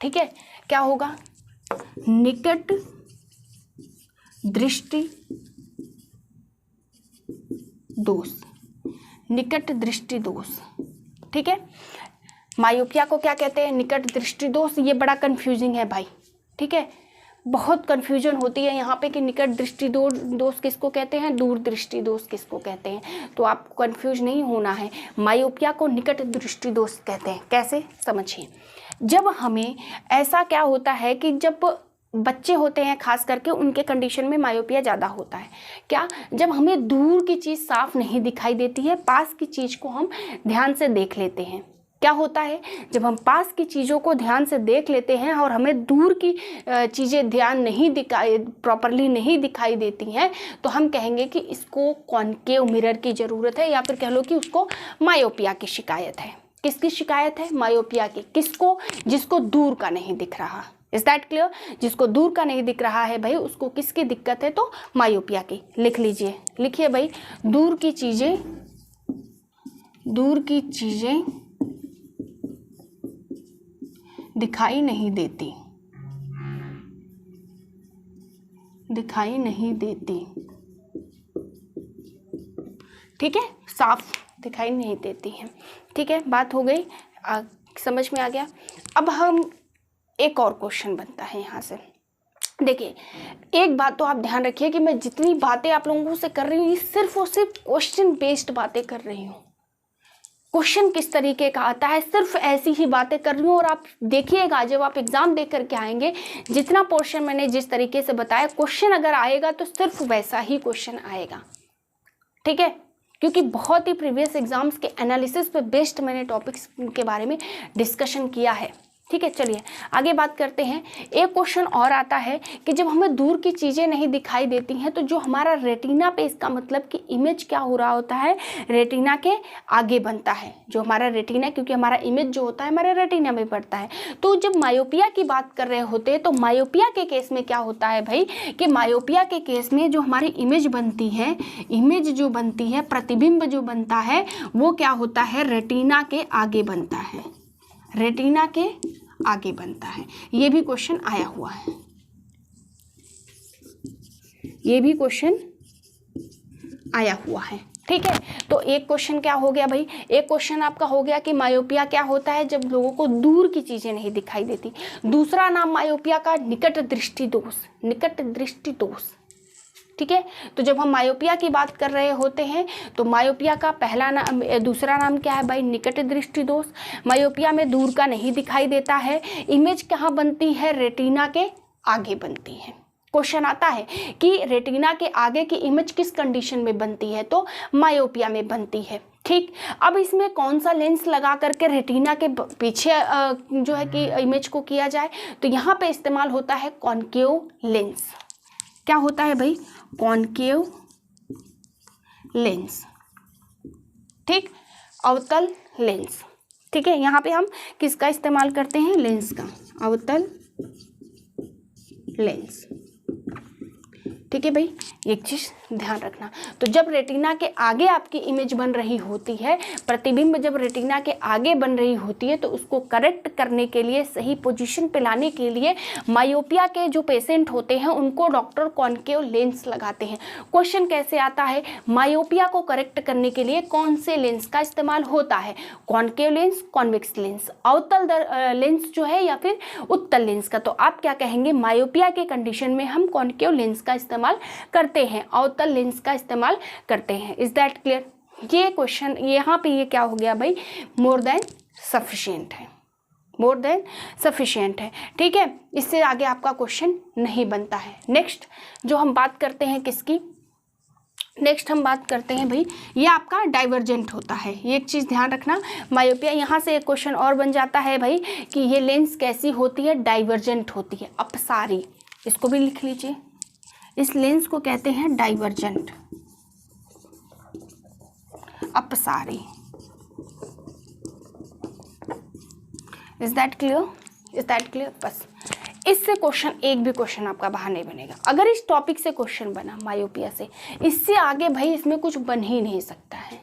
ठीक है, क्या होगा? निकट दृष्टि दोष। निकट दृष्टि दोष। ठीक है, मायोपिया को क्या कहते हैं? निकट दृष्टि दोष। ये बड़ा कंफ्यूजिंग है भाई। ठीक है, बहुत कंफ्यूजन होती है यहाँ पे कि निकट दृष्टि दोष किसको कहते हैं, दूर दृष्टि दोष किसको कहते हैं। तो आपको कंफ्यूज नहीं होना है, मायोपिया को निकट दृष्टि दोष कहते हैं। कैसे? समझिए। जब हमें ऐसा क्या होता है कि जब बच्चे होते हैं खास करके, उनके कंडीशन में मायोपिया ज़्यादा होता है। क्या? जब हमें दूर की चीज़ साफ नहीं दिखाई देती है, पास की चीज़ को हम ध्यान से देख लेते हैं। क्या होता है? जब हम पास की चीज़ों को ध्यान से देख लेते हैं और हमें दूर की चीज़ें ध्यान नहीं प्रॉपरली नहीं दिखाई देती हैं, तो हम कहेंगे कि इसको कॉनकेव मिरर की ज़रूरत है, या फिर कह लो कि उसको मायोपिया की शिकायत है। किसकी शिकायत है? मायोपिया की। किसको? जिसको दूर का नहीं दिख रहा। Is that clear? जिसको दूर का नहीं दिख रहा है भाई, उसको किसकी दिक्कत है? तो मायोपिया की। लिख लीजिए, लिखिए भाई, दूर की चीज़ें दिखाई नहीं देती। दिखाई नहीं देती। ठीक है, साफ दिखाई नहीं देती है। ठीक है, बात हो गई, समझ में आ गया। अब हम एक और क्वेश्चन बनता है यहाँ से। देखिए, एक बात तो आप ध्यान रखिए कि मैं जितनी बातें आप लोगों से कर रही हूँ, ये सिर्फ और सिर्फ क्वेश्चन बेस्ड बातें कर रही हूँ। क्वेश्चन किस तरीके का आता है, सिर्फ ऐसी ही बातें कर रही हूँ। और आप देखिएगा, जब आप एग्जाम दे करके आएंगे, जितना पोर्शन मैंने जिस तरीके से बताया, क्वेश्चन अगर आएगा तो सिर्फ वैसा ही क्वेश्चन आएगा। ठीक है, क्योंकि बहुत ही प्रीवियस एग्जाम्स के एनालिसिस पे बेस्ड मैंने टॉपिक्स के बारे में डिस्कशन किया है। ठीक है, चलिए आगे बात करते हैं। एक क्वेश्चन और आता है कि जब हमें दूर की चीज़ें नहीं दिखाई देती हैं, तो जो हमारा रेटिना पे, इसका मतलब कि इमेज क्या हो रहा होता है, रेटिना के आगे बनता है। जो हमारा रेटिना, क्योंकि हमारा इमेज जो होता है हमारे रेटिना में पड़ता है। तो जब मायोपिया की बात कर रहे होते हैं, तो मायोपिया के केस में क्या होता है भाई, कि मायोपिया के केस में जो हमारी इमेज बनती है, इमेज जो बनती है, प्रतिबिंब जो बनता है, वो क्या होता है, रेटिना के आगे बनता है। रेटिना के आगे बनता है। ये भी क्वेश्चन आया हुआ है। ये भी क्वेश्चन आया हुआ है। ठीक है, तो एक क्वेश्चन क्या हो गया भाई, एक क्वेश्चन आपका हो गया कि मायोपिया क्या होता है, जब लोगों को दूर की चीजें नहीं दिखाई देती। दूसरा नाम मायोपिया का निकट दृष्टि दोष। निकट दृष्टि दोष। ठीक है, तो जब हम मायोपिया की बात कर रहे होते हैं, तो मायोपिया का पहला नाम, दूसरा नाम क्या है भाई, निकट दृष्टि दोष। मायोपिया में दूर का नहीं दिखाई देता है। इमेज कहाँ बनती है, रेटिना के आगे बनती है। क्वेश्चन आता है कि रेटिना के आगे की इमेज किस कंडीशन में बनती है, तो मायोपिया में बनती है। ठीक, अब इसमें कौन सा लेंस लगा करके रेटिना के पीछे जो है कि इमेज को किया जाए, तो यहाँ पे इस्तेमाल होता है कॉनकेव लेंस। क्या होता है भाई, कॉनकेव लेंस। ठीक, अवतल लेंस। ठीक है, यहाँ पे हम किसका इस्तेमाल करते हैं, लेंस का, अवतल लेंस। ठीक है भाई, एक चीज़ ध्यान रखना। तो जब रेटिना के आगे आपकी इमेज बन रही होती है, प्रतिबिंब जब रेटिना के आगे बन रही होती है, तो उसको करेक्ट करने के लिए, सही पोजीशन पे लाने के लिए मायोपिया के जो पेशेंट होते हैं उनको डॉक्टर कॉनकेव लेंस लगाते हैं। क्वेश्चन कैसे आता है, मायोपिया को करेक्ट करने के लिए कौन से लेंस का इस्तेमाल होता है, कॉनकेव लेंस, कॉन्वेक्स लेंस, अवतल लेंस जो है, या फिर उत्तल लेंस का। तो आप क्या कहेंगे, मायोपिया के कंडीशन में हम कॉनकेव लेंस का इस्तेमाल करते हैं, अवतल लेंस का इस्तेमाल करते हैं। Is that clear? ये क्वेश्चन यहाँ पे ये क्या हो गया भाई, मोर देन सफिशिएंट है। मोर देन सफिशिएंट है। ठीक है, इससे आगे आपका क्वेश्चन नहीं बनता है। नेक्स्ट जो हम बात करते हैं किसकी, नेक्स्ट हम बात करते हैं भाई, ये आपका डाइवर्जेंट होता है। ये एक चीज़ ध्यान रखना, मायोपिया, यहाँ से एक क्वेश्चन और बन जाता है भाई कि ये लेंस कैसी होती है, डाइवर्जेंट होती है, अपसारी। इसको भी लिख लीजिए, इस लेंस को कहते हैं डाइवर्जेंट, अपसारी। Is that clear? Is that clear? बस इससे क्वेश्चन, एक भी क्वेश्चन आपका बाहर नहीं बनेगा। अगर इस टॉपिक से क्वेश्चन बना मायोपिया से, इससे आगे भाई इसमें कुछ बन ही नहीं सकता है।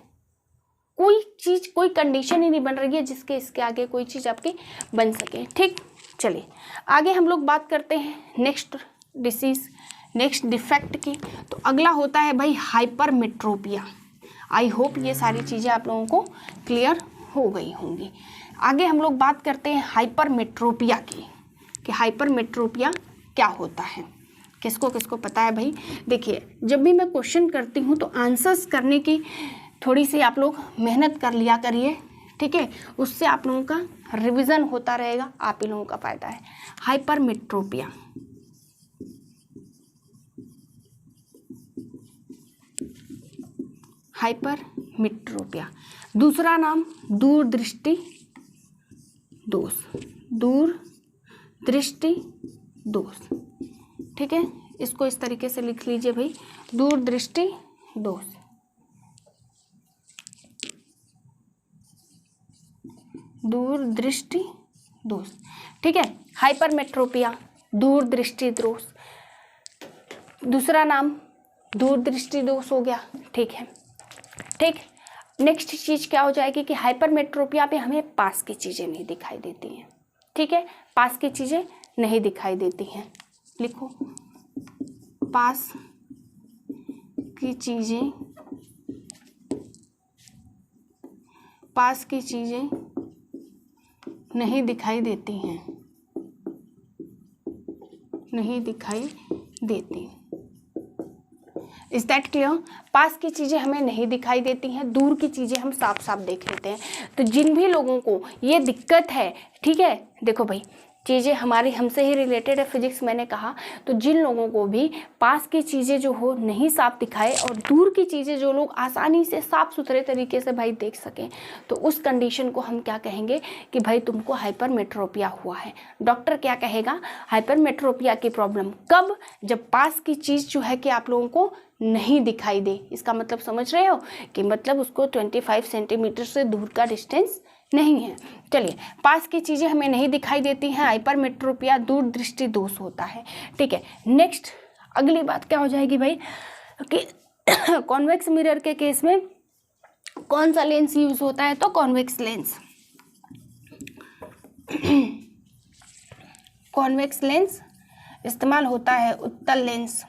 कोई चीज, कोई कंडीशन ही नहीं बन रही है जिसके इसके आगे कोई चीज आपकी बन सके। ठीक, चलिए आगे हम लोग बात करते हैं नेक्स्ट डिसीज, नेक्स्ट डिफेक्ट की। तो अगला होता है भाई हाइपरमेट्रोपिया। आई होप ये सारी चीज़ें आप लोगों को क्लियर हो गई होंगी। आगे हम लोग बात करते हैं हाइपरमेट्रोपिया की, कि हाइपरमेट्रोपिया क्या होता है। किसको किसको पता है भाई? देखिए, जब भी मैं क्वेश्चन करती हूँ तो आंसर्स करने की थोड़ी सी आप लोग मेहनत कर लिया करिए, ठीक है? उससे आप लोगों का रिवीजन होता रहेगा, आप ही लोगों का फ़ायदा है। हाइपरमेट्रोपिया, हाइपरमेट्रोपिया, दूसरा नाम दूरदृष्टि दोष, दूरदृष्टि दोष। ठीक है, इसको इस तरीके से लिख लीजिए भाई, दूरदृष्टि दोष। दूरदृष्टि दोष, ठीक है, हाइपरमेट्रोपिया, दूरदृष्टि दोष, दूसरा नाम दूरदृष्टि दोष हो गया। ठीक है, ठीक। नेक्स्ट चीज़ क्या हो जाएगी कि हाइपरमेट्रोपिया पे हमें पास की चीज़ें नहीं दिखाई देती हैं। ठीक है, पास की चीज़ें नहीं दिखाई देती हैं, लिखो, पास की चीज़ें, पास की चीज़ें नहीं दिखाई देती हैं, नहीं दिखाई देती। Is that clear? पास की चीज़ें हमें नहीं दिखाई देती हैं, दूर की चीज़ें हम साफ साफ देख लेते हैं। तो जिन भी लोगों को ये दिक्कत है, ठीक है, देखो भाई, चीज़ें हमारी हमसे ही रिलेटेड है, फिजिक्स मैंने कहा। तो जिन लोगों को भी पास की चीज़ें जो हो नहीं साफ दिखाए और दूर की चीज़ें जो लोग आसानी से साफ सुथरे तरीके से भाई देख सकें, तो उस कंडीशन को हम क्या कहेंगे कि भाई तुमको हाइपरमेट्रोपिया हुआ है। डॉक्टर क्या कहेगा? हाइपरमेट्रोपिया की प्रॉब्लम कब? जब पास की चीज़ जो है कि आप लोगों को नहीं दिखाई दे। इसका मतलब समझ रहे हो कि मतलब उसको 25 सेंटीमीटर से दूर का डिस्टेंस नहीं है। चलिए, पास की चीज़ें हमें नहीं दिखाई देती हैं, हाइपरमेट्रोपिया दूरदृष्टि दोष होता है। ठीक है, नेक्स्ट अगली बात क्या हो जाएगी भाई कि कॉन्वेक्स मिरर के केस में कौन सा लेंस यूज होता है? तो कॉन्वेक्स लेंस, कॉन्वेक्स लेंस इस्तेमाल होता है, उत्तल लेंस।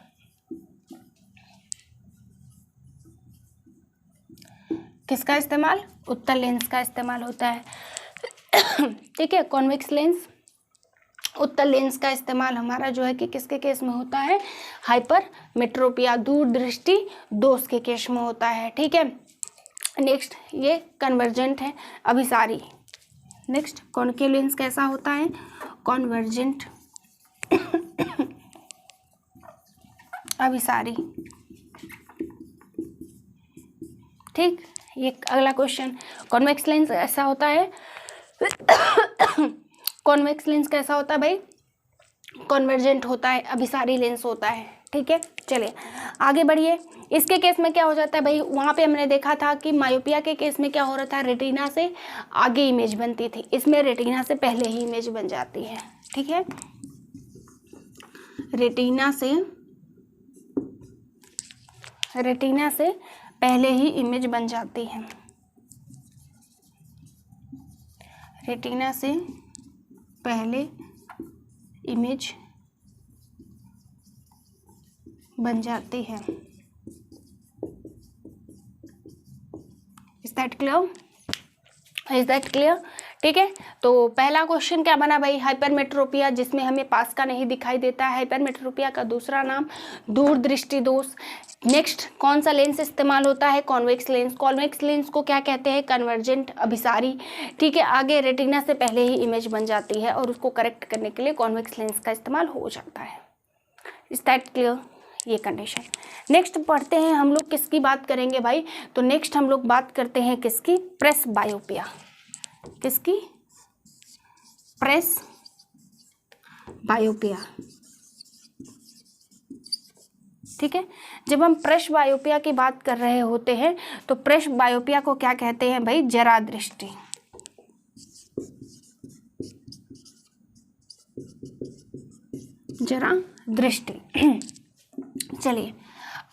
किसका इस्तेमाल? उत्तल लेंस का इस्तेमाल होता है। ठीक है, कॉन्वेक्स लेंस, उत्तल लेंस का इस्तेमाल हमारा जो है कि किसके केस में होता है? हाइपरमेट्रोपिया दूरदृष्टि दोष के केस में होता है। ठीक है, नेक्स्ट ये कन्वर्जेंट है, अभिसारी। नेक्स्ट कॉन्केव लेंस कैसा होता है? कॉन्वर्जेंट अभिसारी। ठीक, ये अगला क्वेश्चन, कॉन्वेक्स लेंस ऐसा होता है। कॉन्वेक्स लेंस कैसा होता है भाई? कॉन्वर्जेंट होता है, अभिसारी लेंस होता है। ठीक है, चलिए आगे बढ़िए। इसके केस में क्या हो जाता है भाई? वहाँ पे हमने देखा था कि मायोपिया के केस में क्या हो रहा था, रेटिना से आगे इमेज बनती थी, इसमें रेटिना से पहले ही इमेज बन जाती है। ठीक है, रेटिना से पहले ही इमेज बन जाती है, रेटिना से पहले इमेज बन जाती है। Is that clear? Is that clear? ठीक है, तो पहला क्वेश्चन क्या बना भाई? हाइपरमेट्रोपिया, जिसमें हमें पास का नहीं दिखाई देता है। हाइपरमेट्रोपिया का दूसरा नाम दूरदृष्टि दोष। नेक्स्ट कौन सा लेंस इस्तेमाल होता है? Convex lens. कॉन्वेक्स लेंस को क्या कहते हैं? कन्वर्जेंट अभिसारी। ठीक है, आगे रेटिना से पहले ही इमेज बन जाती है और उसको करेक्ट करने के लिए कॉन्वेक्स लेंस का इस्तेमाल हो जाता है। Is that clear? ये कंडीशन। नेक्स्ट पढ़ते हैं हम लोग, किसकी बात करेंगे भाई? तो नेक्स्ट हम लोग बात करते हैं किसकी? प्रेस बायोपिया। किसकी? प्रेस बायोपिया। ठीक है। जब हम प्रश्न बायोपिया की बात कर रहे होते हैं तो प्रश्न बायोपिया को क्या कहते हैं भाई? जरा दृष्टि। जरा दृष्टि। चलिए,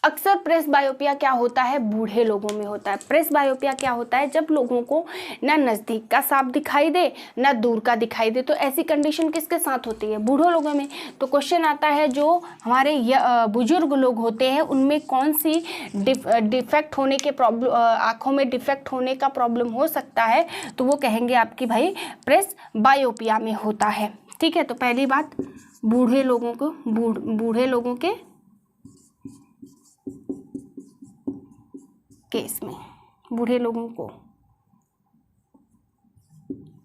अक्सर प्रेस बायोपिया क्या होता है? बूढ़े लोगों में होता है। प्रेस बायोपिया क्या होता है? जब लोगों को ना नज़दीक का साफ दिखाई दे ना दूर का दिखाई दे। तो ऐसी कंडीशन किसके साथ होती है? बूढ़ों लोगों में। तो क्वेश्चन आता है जो हमारे बुजुर्ग लोग होते हैं उनमें कौन सी डिफेक्ट होने के प्रॉब्लम, आँखों में डिफेक्ट होने का प्रॉब्लम हो सकता है? तो वो कहेंगे आपकी भाई प्रेस बायोपिया में होता है। ठीक है। तो पहली बात, बूढ़े लोगों को बूढ़े लोगों के केस में, बूढ़े लोगों को,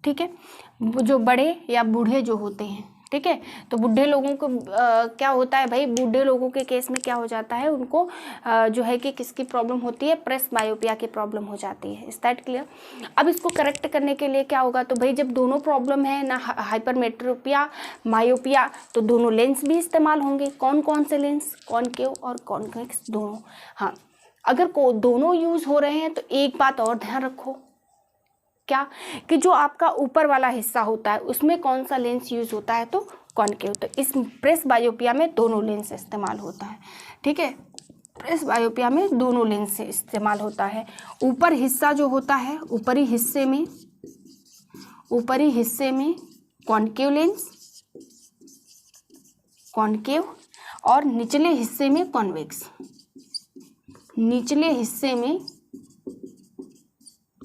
ठीक है, जो बड़े या बूढ़े जो होते हैं, ठीक है। तो बूढ़े लोगों को क्या होता है भाई? बूढ़े लोगों के केस में क्या हो जाता है? उनको जो है कि किसकी प्रॉब्लम होती है? प्रेस बायोपिया की प्रॉब्लम हो जाती है। Is that clear? अब इसको करेक्ट करने के लिए क्या होगा? तो भाई जब दोनों प्रॉब्लम है ना, हाइपरमेट्रोपिया, मायोपिया, तो दोनों लेंस भी इस्तेमाल होंगे। कौन कौन से लेंस? कॉनकेव और कॉन्वेक्स दोनों। हाँ, अगर दोनों यूज़ हो रहे हैं तो एक बात और ध्यान रखो, क्या कि जो आपका ऊपर वाला हिस्सा होता है उसमें कौन सा लेंस यूज़ होता है? तो कॉनकेव। तो इस प्रेस बायोपिया में दोनों लेंस इस्तेमाल होता है। ठीक है, प्रेस बायोपिया में दोनों लेंस से इस्तेमाल होता है। ऊपर हिस्सा जो होता है, ऊपरी हिस्से में कॉनकेव लेंस, कॉनकेव, और निचले हिस्से में कॉन्वेक्स, निचले हिस्से में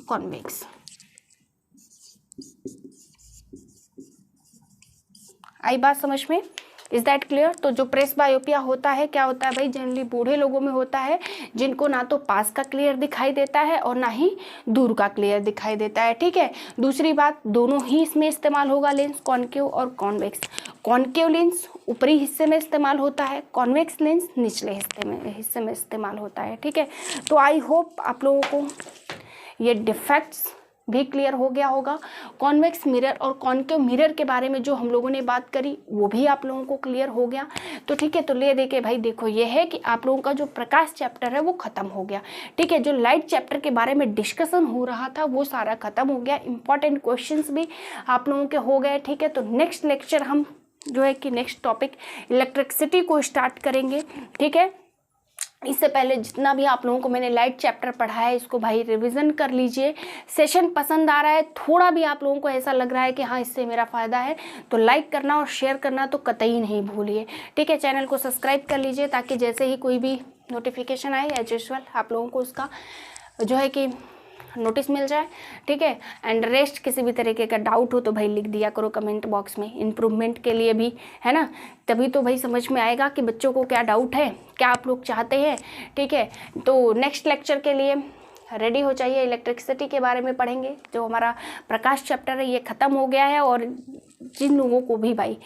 कॉन्वेक्स। आई बात समझ में? Is that clear? तो जो प्रेस बायोपिया होता है क्या होता है भाई? जनरली बूढ़े लोगों में होता है जिनको ना तो पास का क्लियर दिखाई देता है और ना ही दूर का क्लियर दिखाई देता है। ठीक है। दूसरी बात, दोनों ही इसमें इस्तेमाल होगा लेंस, कॉनकेव और कॉन्वेक्स। कॉनकेव लेंस ऊपरी हिस्से में इस्तेमाल होता है, कॉन्वेक्स लेंस निचले हिस्से में इस्तेमाल होता है। ठीक है। तो आई होप आप लोगों को ये डिफेक्ट्स भी क्लियर हो गया होगा। कॉन्वेक्स मिरर और कॉनकेव मिरर के बारे में जो हम लोगों ने बात करी वो भी आप लोगों को क्लियर हो गया। तो ठीक है, तो ले देके भाई देखो, ये है कि आप लोगों का जो प्रकाश चैप्टर है वो खत्म हो गया। ठीक है, जो लाइट चैप्टर के बारे में डिस्कशन हो रहा था वो सारा खत्म हो गया। इंपॉर्टेंट क्वेश्चंस भी आप लोगों के हो गए। ठीक है, तो नेक्स्ट लेक्चर हम जो है कि नेक्स्ट टॉपिक इलेक्ट्रिसिटी को स्टार्ट करेंगे। ठीक है, इससे पहले जितना भी आप लोगों को मैंने लाइट चैप्टर पढ़ाया है इसको भाई रिवीजन कर लीजिए। सेशन पसंद आ रहा है, थोड़ा भी आप लोगों को ऐसा लग रहा है कि हाँ इससे मेरा फ़ायदा है, तो लाइक करना और शेयर करना तो कतई नहीं भूलिए। ठीक है, चैनल को सब्सक्राइब कर लीजिए ताकि जैसे ही कोई भी नोटिफिकेशन आए एज यूजुअल आप लोगों को उसका जो है कि नोटिस मिल जाए। ठीक है, एंड रेस्ट किसी भी तरीके का डाउट हो तो भाई लिख दिया करो कमेंट बॉक्स में, इम्प्रूवमेंट के लिए भी, है ना। तभी तो भाई समझ में आएगा कि बच्चों को क्या डाउट है, क्या आप लोग चाहते हैं। ठीक है, तो नेक्स्ट लेक्चर के लिए रेडी हो जाइए। इलेक्ट्रिसिटी के बारे में पढ़ेंगे, जो हमारा प्रकाश चैप्टर है ये ख़त्म हो गया है। और जिन लोगों को भी भाई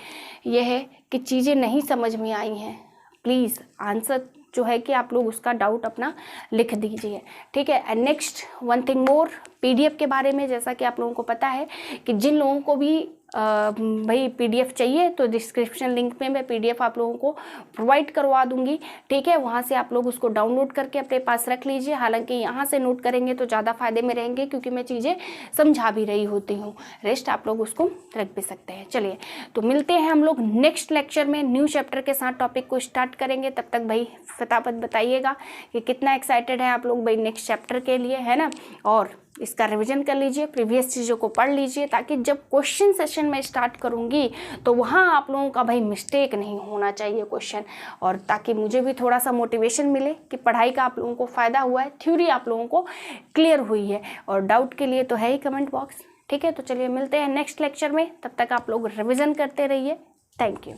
ये है कि चीज़ें नहीं समझ में आई हैं, प्लीज़ आंसर जो है कि आप लोग उसका डाउट अपना लिख दीजिए। ठीक है, and next one thing more, PDF के बारे में जैसा कि आप लोगों को पता है कि जिन लोगों को भी भाई पीडीएफ चाहिए तो डिस्क्रिप्शन लिंक में मैं पीडीएफ आप लोगों को प्रोवाइड करवा दूंगी। ठीक है, वहाँ से आप लोग उसको डाउनलोड करके अपने पास रख लीजिए। हालांकि यहाँ से नोट करेंगे तो ज़्यादा फायदे में रहेंगे क्योंकि मैं चीज़ें समझा भी रही होती हूँ, रेस्ट आप लोग उसको रख भी सकते हैं। चलिए, तो मिलते हैं हम लोग नेक्स्ट लेक्चर में न्यू चैप्टर के साथ टॉपिक को स्टार्ट करेंगे। तब तक भाई फटाफट बताइएगा कि कितना एक्साइटेड है आप लोग भाई नेक्स्ट चैप्टर के लिए, है ना। और इसका रिवीजन कर लीजिए, प्रीवियस चीज़ों को पढ़ लीजिए ताकि जब क्वेश्चन सेशन में स्टार्ट करूंगी तो वहाँ आप लोगों का भाई मिस्टेक नहीं होना चाहिए क्वेश्चन, और ताकि मुझे भी थोड़ा सा मोटिवेशन मिले कि पढ़ाई का आप लोगों को फ़ायदा हुआ है, थ्योरी आप लोगों को क्लियर हुई है। और डाउट के लिए तो है ही कमेंट बॉक्स। ठीक है, तो चलिए मिलते हैं नेक्स्ट लेक्चर में, तब तक आप लोग रिविज़न करते रहिए। Thank you.